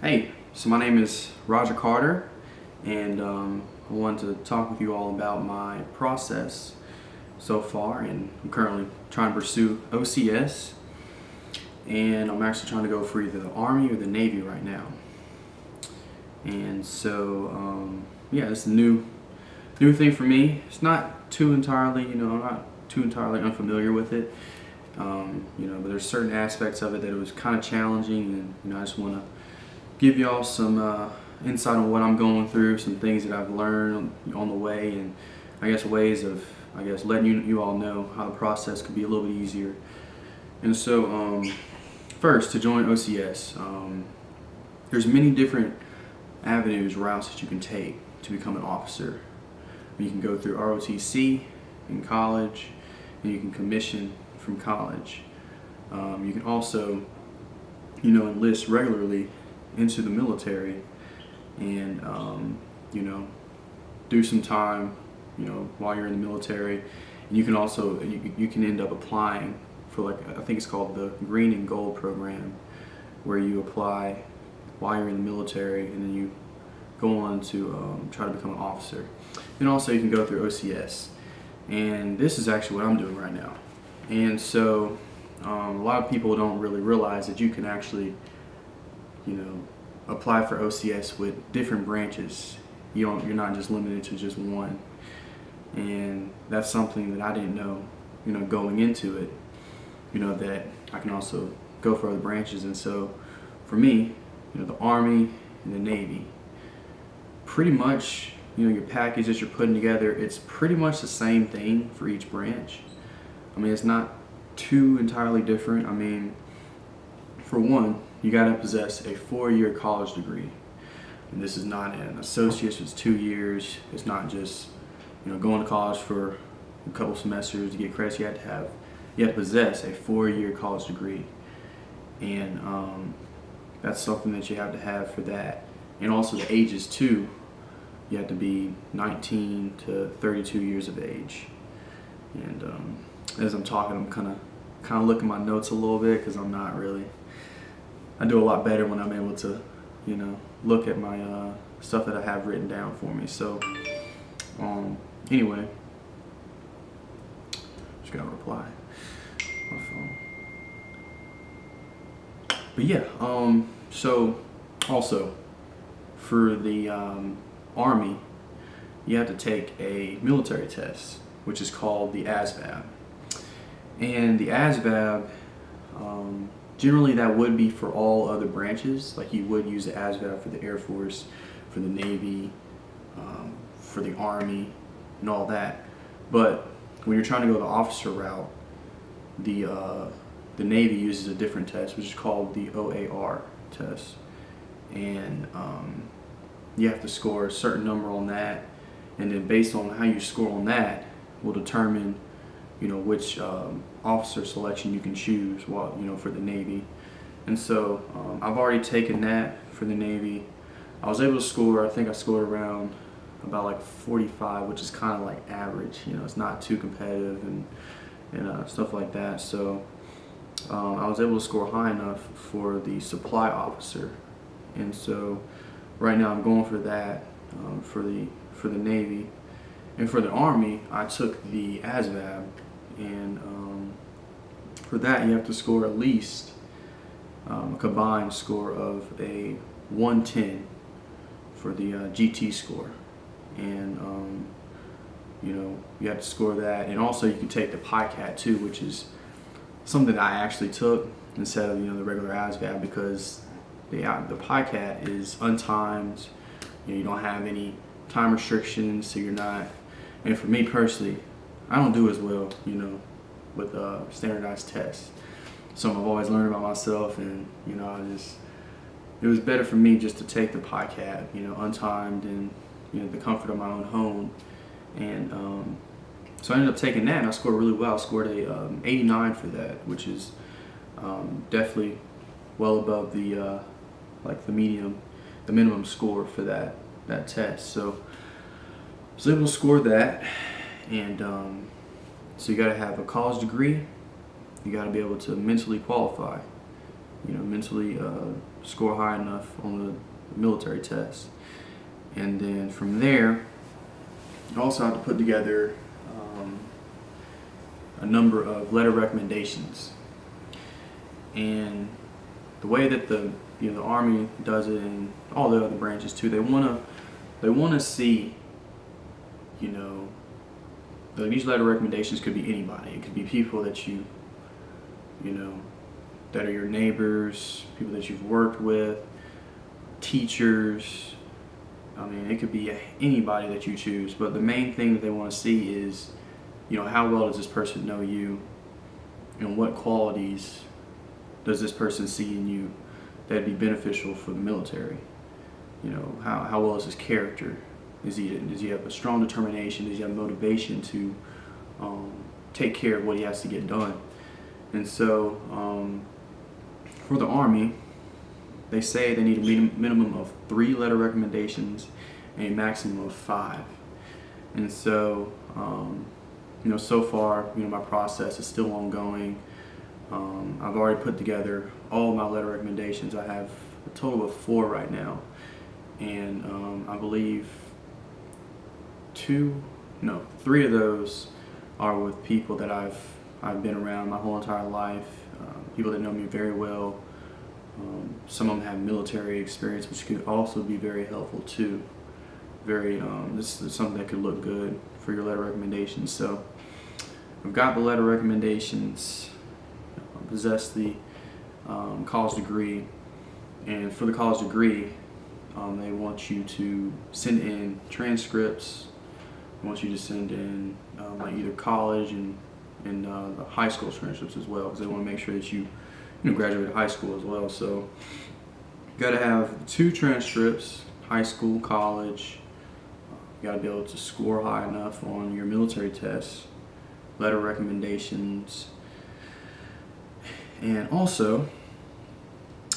Hey, so my name is Roger Carter, and I wanted to talk with you all about my process so far. And I'm currently trying to pursue OCS, and I'm actually trying to go for either the Army or the Navy right now. And so, yeah, it's a new thing for me. It's not too entirely, I'm not too entirely unfamiliar with it. But there's certain aspects of it that it was kind of challenging, and I just want to give y'all some insight on what I'm going through, some things that I've learned on the way, and ways of letting you all know how the process could be a little bit easier. And so, first, to join OCS, there's many different avenues, routes that you can take to become an officer. You can go through ROTC in college, and you can commission from college. You can also, enlist regularly into the military and do some time while you're in the military, and you can also you can end up applying for, I think it's called the Green and Gold program, where you apply while you're in the military and then you go on to try to become an officer. And also you can go through OCS, and this is actually what I'm doing right now. And so a lot of people don't really realize that you can actually apply for OCS with different branches. You're not just limited to just one. And that's something that I didn't know, going into it, that I can also go for other branches. And so for me, the Army and the Navy, pretty much, your package that you're putting together, it's pretty much the same thing for each branch. I mean, it's not too entirely different. I mean, for one, you got to possess a 4-year college degree. And this is not an associate's, it's 2 years. It's not just, going to college for a couple semesters to get credits. You have to possess a 4-year college degree. And that's something that you have to have for that. And also the ages too. You have to be 19 to 32 years of age. And as I'm talking, I'm kind of looking at my notes a little bit, because I'm not really. I do a lot better when I'm able to, look at my stuff that I have written down for me. So, anyway, just got a reply on my phone. But yeah, so also for the Army, you have to take a military test, which is called the Asvab. And the Asvab, generally that would be for all other branches. Like, you would use the ASVAB for the Air Force, for the Navy, for the Army, and all that. But when you're trying to go the officer route, the Navy uses a different test, which is called the OAR test. And you have to score a certain number on that, and then based on how you score on that will determine which officer selection you can choose for the Navy. And so I've already taken that for the Navy. I was able to score, I think I scored around about like 45, which is kind of like average. It's not too competitive and stuff like that. So I was able to score high enough for the supply officer. And so right now I'm going for that for the Navy. And for the Army, I took the ASVAB, and for that you have to score at least a combined score of a 110 for the GT score. And you have to score that, and also you can take the PICAT too, which is something that I actually took instead of the regular ASVAB, because the PICAT is untimed. You don't have any time restrictions, so you're not. And for me personally, I don't do as well, with standardized tests. So I've always learned about myself, and it was better for me just to take the PICAT, untimed, and the comfort of my own home. And so I ended up taking that, and I scored really well. I scored a 89 for that, which is definitely well above the the minimum score for that test. So I was able to score that, and so you got to have a college degree. You got to be able to mentally qualify, mentally score high enough on the military test. And then from there, you also have to put together a number of letter recommendations. And the way that the Army does it, and all the other branches too, they want to see, these letter recommendations could be anybody. It could be people that that are your neighbors, people that you've worked with, teachers. I mean, it could be anybody that you choose. But the main thing that they want to see is, how well does this person know you, and what qualities does this person see in you that'd be beneficial for the military? How well is his character? Does he have a strong determination? Does he have motivation to take care of what he has to get done? And so for the Army, they say they need a minimum of 3 letter recommendations and a maximum of 5. And so, so far, my process is still ongoing. I've already put together all my letter recommendations. I have a total of 4 right now. And I believe 3 of those are with people that I've been around my whole entire life, people that know me very well. Some of them have military experience, which could also be very helpful too. This is something that could look good for your letter recommendations. So I've got the letter recommendations, possess the college degree, and for the college degree, they want you to send in transcripts. They want you to send in like either college and the high school transcripts as well, because they want to make sure that you graduated high school as well. So you got to have 2 transcripts, high school, college. You got to be able to score high enough on your military tests, letter recommendations, and also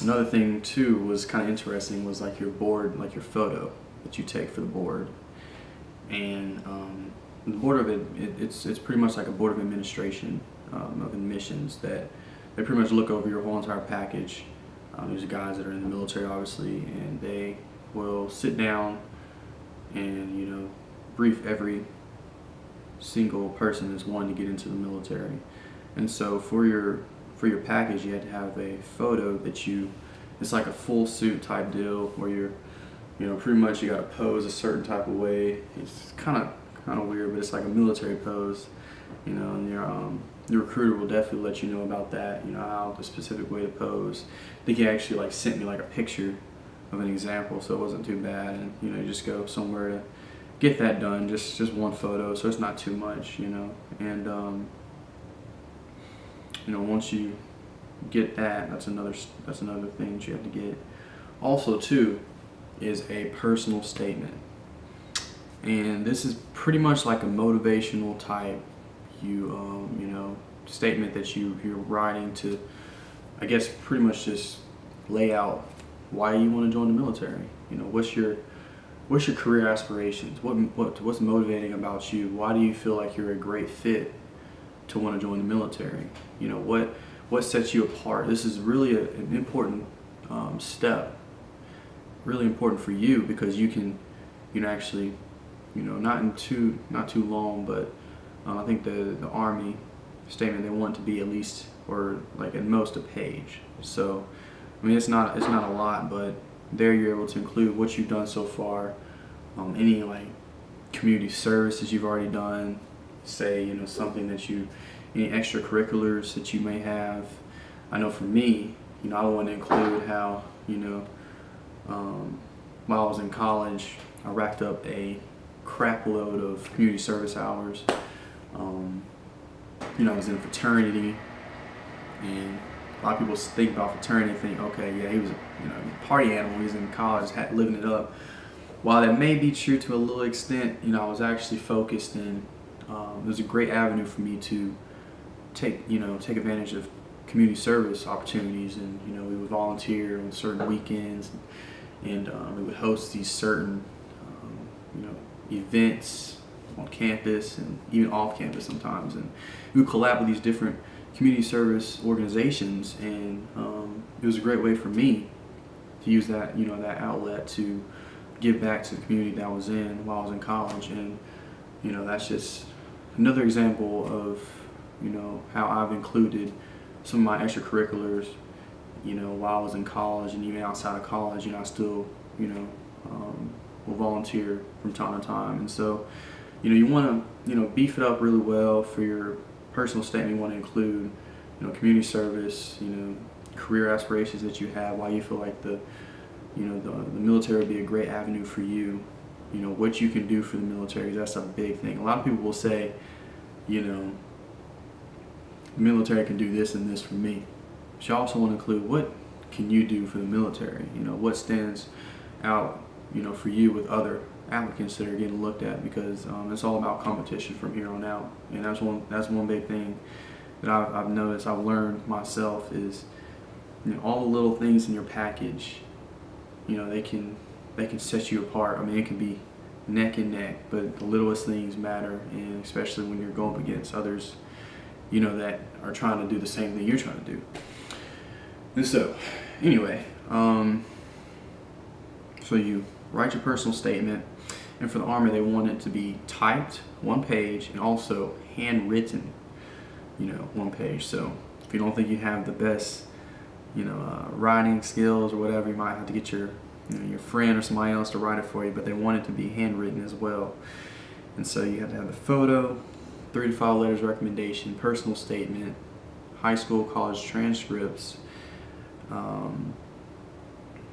another thing too was kind of interesting was like your board, like your photo that you take for the board. And the board of it's pretty much like a board of administration of admissions that they pretty much look over your whole entire package. These are guys that are in the military, obviously, and they will sit down and brief every single person that's wanting to get into the military. And so for your package, you had to have a photo that it's like a full suit type deal where you're pretty much you got to pose a certain type of way. It's kind of weird, but it's like a military pose, and your recruiter will definitely let you know about that, how the specific way to pose. I think he actually sent me a picture of an example, so it wasn't too bad. And you just go somewhere to get that done, just one photo, so it's not too much, and once you get that, that's another thing that you have to get. Also too is a personal statement, and this is pretty much like a motivational type statement that you're writing to, I guess, pretty much just lay out why you want to join the military. What's your career aspirations? What's motivating about you? Why do you feel like you're a great fit to want to join the military? What sets you apart? This is really an important step, really important for you, because you can actually not too long, but I think the Army statement, they want it to be at least, or at most, a page. So I mean, it's not a lot, but there you're able to include what you've done so far, any community service that you've already done, say something that any extracurriculars that you may have. I know for me, I want to include how while I was in college, I racked up a crap load of community service hours. I was in fraternity, and a lot of people think about fraternity and think, okay, yeah, he was a party animal. He was in college, living it up. While that may be true to a little extent, I was actually focused, and it was a great avenue for me to take advantage of community service opportunities. And we would volunteer on certain weekends, and we would host these certain events on campus and even off campus sometimes, and we would collab with these different community service organizations, and it was a great way for me to use that, that outlet to give back to the community that I was in while I was in college. And that's just another example of how I've included some of my extracurriculars while I was in college, and even outside of college. I still will volunteer from time to time. And so you want to beef it up really well. For your personal statement, you want to include community service, career aspirations that you have, why you feel like the military would be a great avenue for you, what you can do for the military. That's a big thing. A lot of people will say, the military can do this and this for me. But you also want to include, what can you do for the military? What stands out, for you with other applicants that are getting looked at, because it's all about competition from here on out. And that's one big thing that I've noticed, I've learned myself, is all the little things in your package, they can set you apart. I mean, it can be neck and neck, but the littlest things matter, and especially when you're going up against others, that are trying to do the same thing you're trying to do. And so, anyway, so you write your personal statement, and for the Army, they want it to be typed, one page, and also handwritten, one page. So if you don't think you have the best, writing skills or whatever, you might have to get your friend or somebody else to write it for you, but they want it to be handwritten as well. And so you have to have the photo, 3 to 5 letters recommendation, personal statement, high school, college transcripts,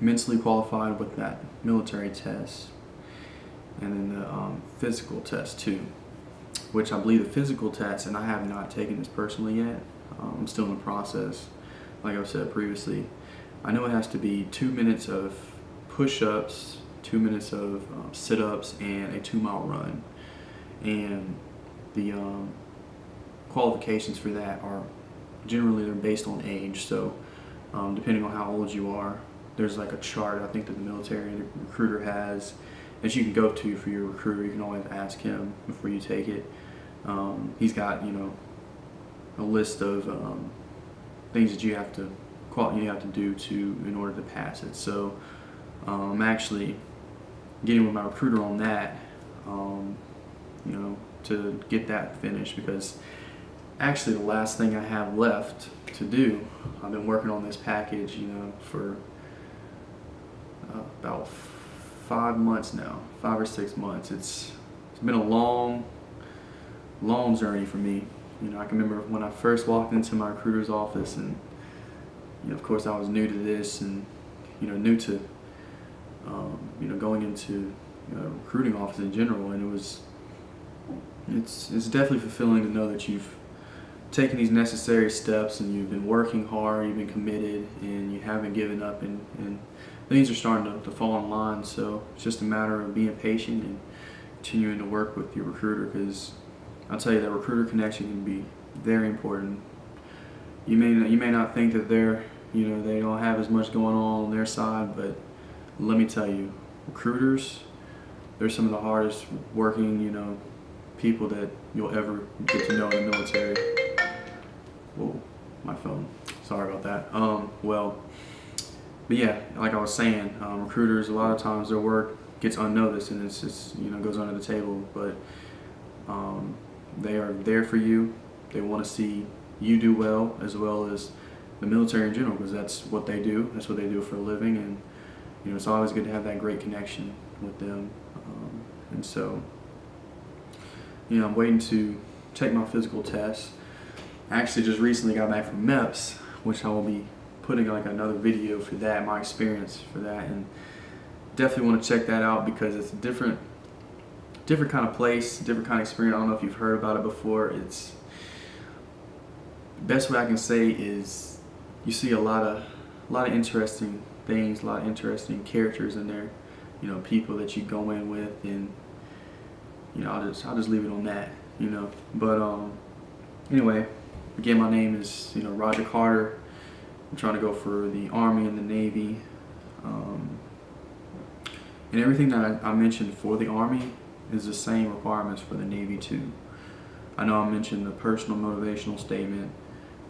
mentally qualified with that military test, and then the physical test too, which I believe the physical test, and I have not taken this personally yet, I'm still in the process, like I've said previously. I know it has to be 2 minutes of push-ups, 2 minutes of sit-ups, and a 2-mile run. And the qualifications for that are generally, they're based on age. So depending on how old you are, there's like a chart, I think, that the military recruiter has that you can go to for your recruiter. You can always ask him before you take it. He's got a list of things that you have to do in order to pass it. So I'm actually getting with my recruiter on that, to get that finished, because actually the last thing I have left to do, I've been working on this package, for about 5 months now, 5 or 6 months. It's been a long journey for me. I can remember when I first walked into my recruiter's office, and of course I was new to this, and new to going into recruiting office in general, and it's definitely fulfilling to know that you've taken these necessary steps, and you've been working hard, you've been committed, and you haven't given up, and things are starting to fall in line. So it's just a matter of being patient and continuing to work with your recruiter, because I'll tell you that recruiter connection can be very important. You may not think that they don't have as much going on their side, but let me tell you, recruiters, they're some of the hardest working, people that you'll ever get to know in the military. Whoa, my phone. Sorry about that. But yeah, like I was saying, recruiters, a lot of times their work gets unnoticed, and it's just, goes under the table, but they are there for you. They want to see you do well as the military in general, because that's what they do. That's what they do for a living, and it's always good to have that great connection with them. And so, I'm waiting to take my physical test. I actually just recently got back from MEPS, which I will be putting like another video for that, my experience for that, and definitely want to check that out, because it's a different kind of place, different kind of experience. I don't know if you've heard about it before. It's the best way I can say is you see a lot of interesting things, a lot of interesting characters in there, people that you go in with, and I'll just leave it on that, But anyway, again, my name is Roger Carter. I'm trying to go for the Army and the Navy, and everything that I mentioned for the Army is the same requirements for the Navy too. I know I mentioned the personal motivational statement.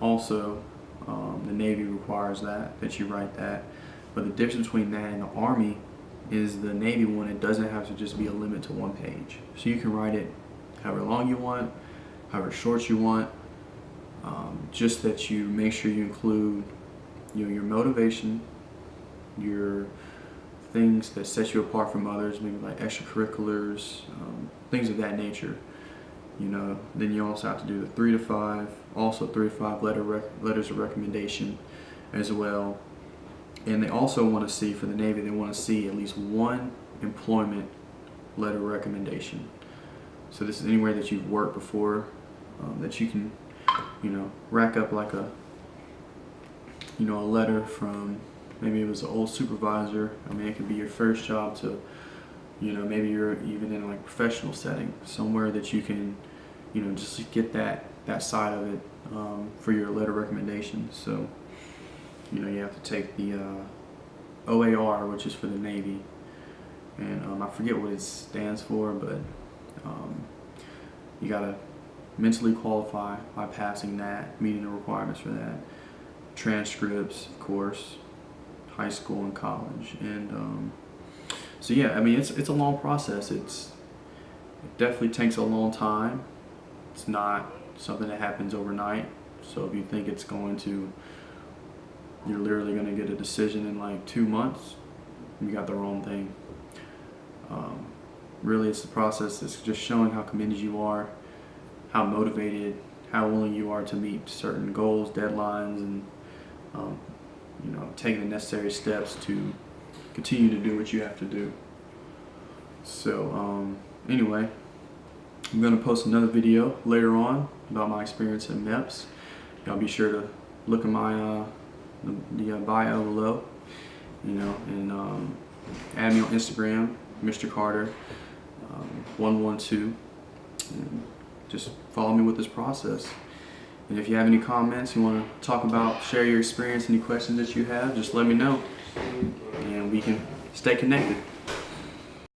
Also, the Navy requires that you write that. But the difference between that and the Army is the Navy one, it doesn't have to just be a limit to 1 page. So you can write it however long you want, however short you want, just that you make sure you include your motivation, your things that set you apart from others, maybe like extracurriculars, things of that nature. Then you also have to do the 3 to 5, also 3 to 5 letters of recommendation as well. And they also want to see, for the Navy, they want to see at least 1 employment letter of recommendation. So this is anywhere that you've worked before, that you can, rack up like a letter from, maybe it was an old supervisor. I mean, it could be your first job to, maybe you're even in like professional setting, somewhere that you can, just get that side of it for your letter recommendation. So, you have to take the OAR, which is for the Navy, and I forget what it stands for, but you gotta mentally qualify by passing that, meeting the requirements for that. Transcripts, of course, high school and college, and so yeah, I mean it's a long process. It definitely takes a long time. It's not something that happens overnight. So if you think you're literally going to get a decision in like 2 months, you got the wrong thing. Really, it's the process that's just showing how committed you are, how motivated, how willing you are to meet certain goals, deadlines, and taking the necessary steps to continue to do what you have to do. So anyway, I'm going to post another video later on about my experience at MEPS. Y'all be sure to look at my the bio below, and add me on Instagram, Mr. Carter 112, and just follow me with this process. And if you have any comments, you want to talk about, share your experience, any questions that you have, just let me know, and we can stay connected.